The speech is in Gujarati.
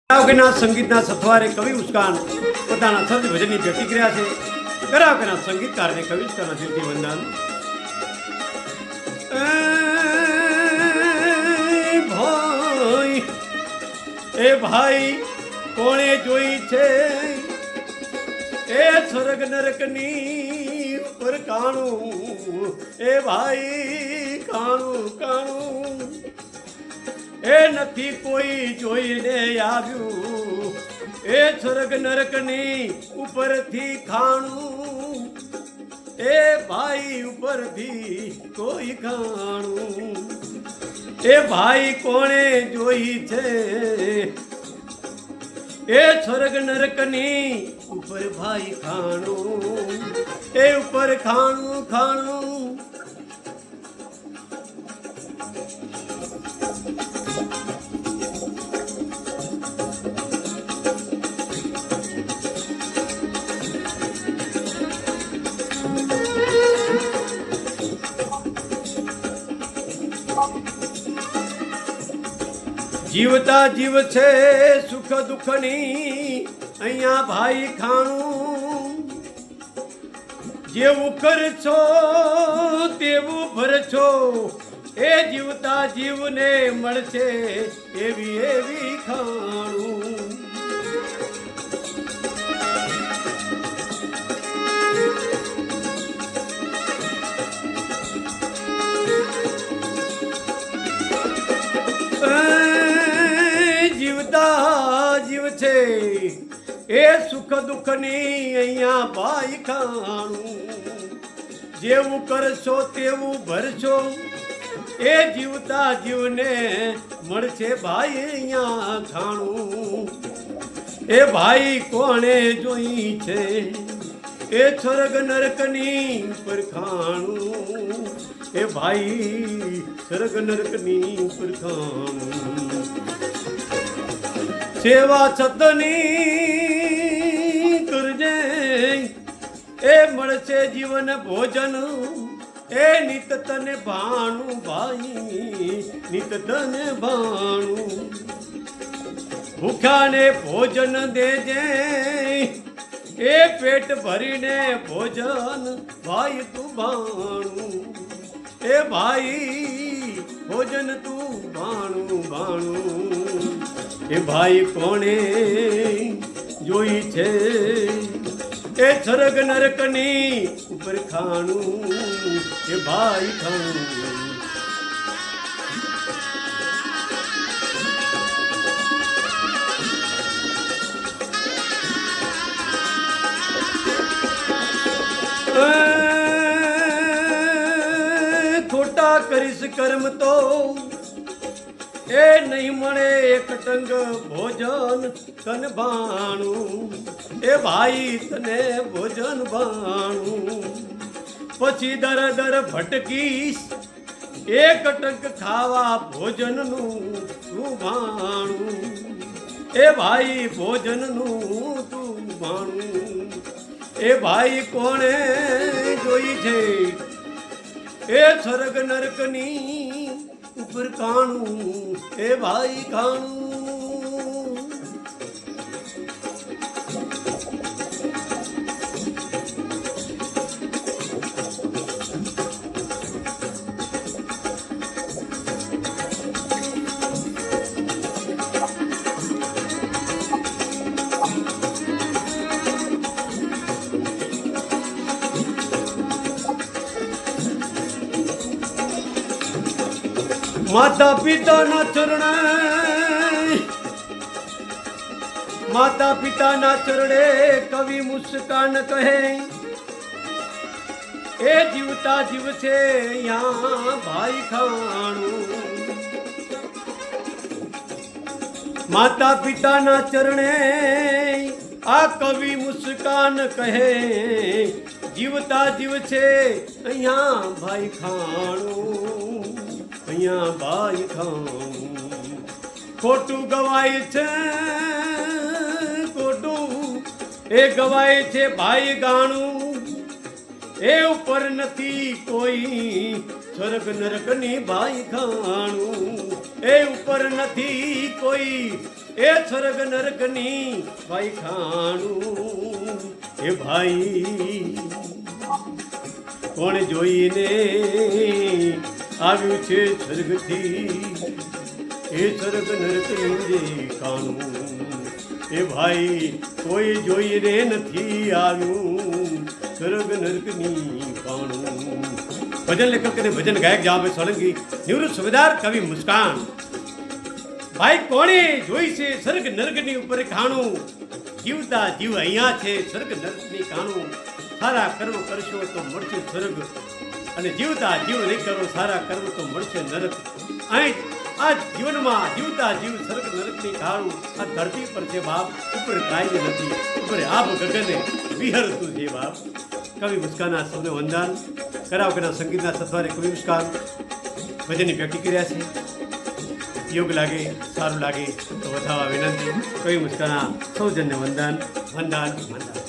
કરાઓકેના સંગીતના સથવારે કવિ ઉસ્કાન પોતાના સર્જ ભજનની ભેટી કર્યા છે. કરાઓકેના સંગીતકારને કવિ ઉસ્કાનના દિલથી વંદન. એ ભાઈ કોણે જોઈ છે એ સ્વર્ગ નરકની ઉપર કાણું. એ ભાઈ કાણું કાણું એ નથી કોઈ જોઈને આવ્યું. એ સ્વર્ગ નરકની ઉપરથી ખાણું. એ ભાઈ ઉપરથી કોઈ ખાણું. એ ભાઈ કોણે જોઈ છે એ સ્વર્ગ નરકની ઉપર ભાઈ ખાણું. એ ઉપર ખાણું ખાણું. જીવતા જીવ છે સુખ દુઃખની અહીંયા ભાઈ ખાણું. જેવું કરશો તેવું ભરશો એ જીવતા જીવને મળશે એવી એવી ખાણું. જીવ છે એ સુખ દુઃખની અહીંયા ભાઈ ખાણું. જેવું કરશો તેવું ભરશો એ જીવતા જીવને મળશે ભાઈ અહીંયા ખાણું. એ ભાઈ કોણે જોઈ છે એ સ્વર્ગ નરકની પર ખાણું. એ ભાઈ સ્વર્ગ નરકની પર ખાણું. સેવા સતની કરજે એ મળશે જીવન ભોજન. એ નિત તને ભાણું ભાઈ નિત તને ભાણું. ભૂખ્યાને ભોજન દેજે એ પેટ ભરીને ભોજન ભાઈ તું ભાણું. એ ભાઈ ભોજન તું ભાણું ભાણું. એ ભાઈ કોણે જોઈ છે એ સ્વર્ગ નરકની ઉપર ખાણું. એ ભાઈ ખાણું. ખોટા કરીશ કર્મ તો એ નહીં મળે એક ટંગ ભોજન તને ભાણું. એ ભાઈ તને ભોજન ભાણું. પછી દર દર ભટકીશ એક ટંક ખાવા ભોજનનું તું ભાણું. એ ભાઈ ભોજનનું તું ભાણું. એ ભાઈ કોણે જોઈ છે એ સ્વર્ગ નરકની ઉપર કાણું. એ ભાઈ કાણું. માતા પિતાના ચરણે માતા પિતાના ચરણે કવિ મુસ્કાન કહે એ જીવતા જીવ છે અહીંયા ભાઈ ખાણું. માતા પિતાના ચરણે આ કવિ મુસ્કાન કહે જીવતા જીવ છે અહીંયા ભાઈ ખાણું. અહીંયા ભાઈ ખાણું. ખોટું ગવાય છે ખોટું એ ગવાય છે ભાઈ ગાણું. એ ઉપર નથી કોઈ સ્વર્ગ નરકની ભાઈ ખાણું, એ ઉપર નથી કોઈ એ સ્વર્ગ નરકની ભાઈ ખાણું. એ ભાઈ કોણ જોઈને આવ્યું છે સ્વર્ગથી, એ સ્વર્ગ નરકનું જે કાણું. એ ભાઈ કોઈ જોઈને નથી આવ્યું સ્વર્ગ નરકની કાણું. ભજન લેખક અને ભજન ગાયક જવાભાઈ સોલંકી, નિવૃત્ત સુબેદાર કવિ મુસ્કાન. ભાઈ કોણે જોઈ છે સ્વર્ગ નરકની ઉપર ખાણું, જીવતા જીવ અહીંયા છે સ્વર્ગ નરકની કાણું. સારા કર્મ કરશો તો મળશે સ્વર્ગ, અને જીવતા જીવ નહીં કરો સારા કર્મ તો મળશે નરક. અહીં આ જીવનમાં જીવતા જીવ સ્વર્ગ નરકની કાણું. આ ધરતી પર છે બાપ, ઉપર કાંઈ નથી, ઉપર આપ ગગને વિહરતું છે બાપ. કવિ મુસ્કાનના સૌને વંદન. કરાવકના સંગીતના સથવારે કવિ મુસ્કાન ભજનની વ્યક્તિ કર્યા છે. યોગ લાગે, સારું લાગે તો વધાવવા વિનંતી. કવિ મુસ્કાનના સૌજન્ય વંદન વંદન વંદન.